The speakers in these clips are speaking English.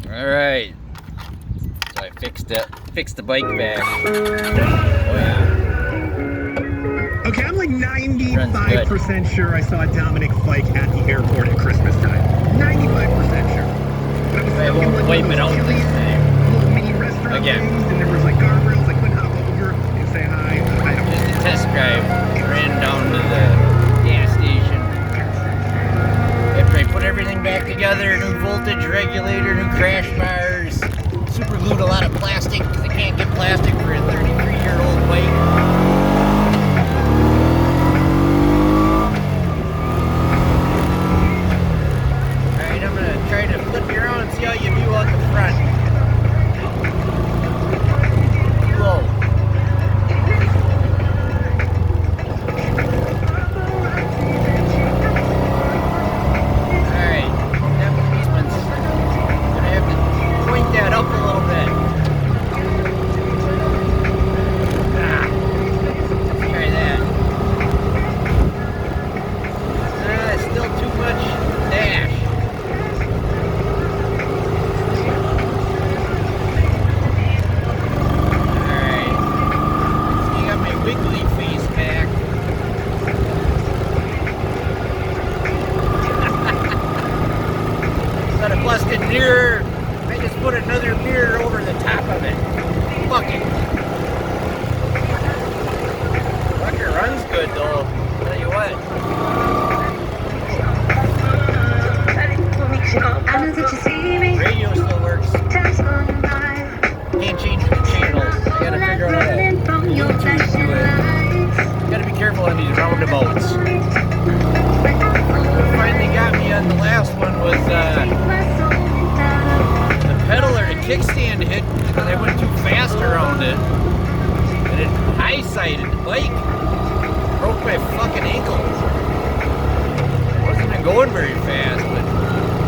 Alright. So I fixed the bike back. Oh yeah. Okay, I'm like 95% sure I saw Dominic's bike at the airport at Christmas time. 95% sure. But I was stuck in like wipe it out this time. Little mini restaurant Again. things, and there was like guardrails. I couldn't hop over and say hi. I don't Just a test drive. Ran down to the gas station. After I put everything back together, new voltage regulator, new crash bars, super glued a lot of plastic because I can't get plastic for a 33-year-old bike. Try to flip you around and see how you view out the front. Whoa. Alright, that policeman's gonna have to point that up a little bit. Let's try that. Still too much dash. Wiggly face back. Got a busted mirror. I just put another mirror over the top of it. Fuck it. Trucker runs good though. Tell you what. Radio still works. Can't change the channel. I gotta figure out how to Bluetooth to it. Gotta be careful on these roundabouts. What finally got me on the last one was the pedal or the kickstand hit because I went too fast around it. And it high-sided the bike. Broke my fucking ankle. Wasn't even going very fast, but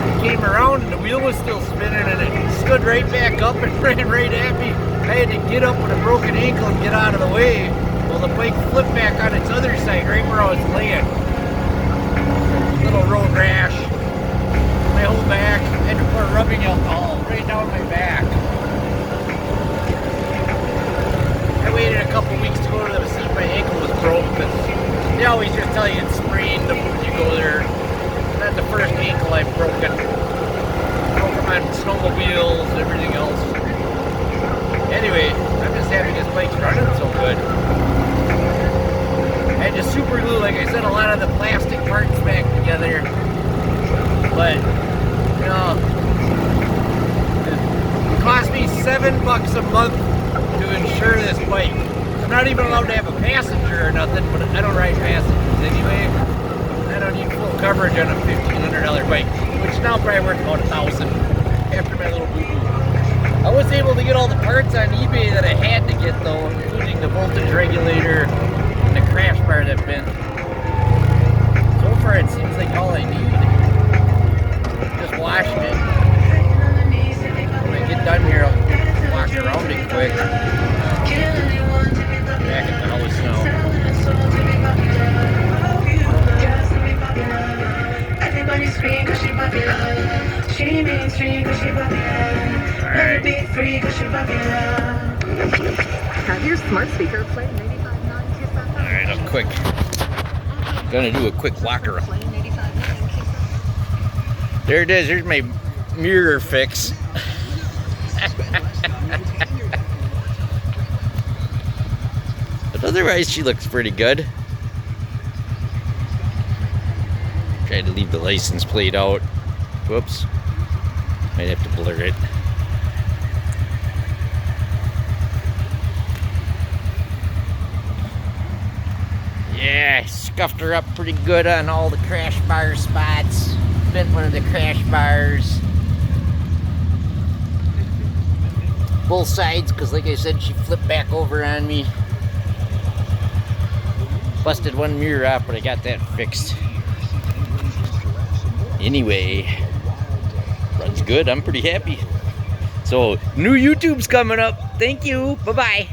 it came around and the wheel was still spinning and it stood right back up and ran right at me. I had to get up with a broken ankle and get out of the way. Well, the bike flipped back on its other side, right where I was laying. Little road rash. My whole back. I had to pour rubbing alcohol right down my back. I waited a couple weeks to go to see if my ankle was broke, because they always just tell you it's sprained when you go there. Not the first ankle I've broken. Broke them on snowmobiles, everything else. Anyway, I'm just happy this bike's running so good. I had to super glue, like I said, a lot of the plastic parts back together. But, you know, it cost me $7 a month to insure this bike. I'm not even allowed to have a passenger or nothing, but I don't ride passengers anyway. I don't need full coverage on a $1,500 bike, which now probably worth about $1,000 after my little boo-boo. I was able to get all the parts on eBay that I had to get though, including the voltage regulator and the crash bar that bent. So far it seems like all I need. Just washing it. When I get done here, I'll wash around it quick. Back at the house now. Alright. Have your smart speaker play 85.9. Alright, I'm quick. Gonna do a quick walk around. There it is, here's my mirror fix. But otherwise she looks pretty good. Tried to leave the license plate out. Whoops. Might have to blur it. Yeah, scuffed her up pretty good on all the crash bar spots. Bent one of the crash bars. Both sides, because like I said, she flipped back over on me. Busted one mirror off, but I got that fixed. Anyway, runs good. I'm pretty happy. So, new YouTube's coming up. Thank you. Bye-bye.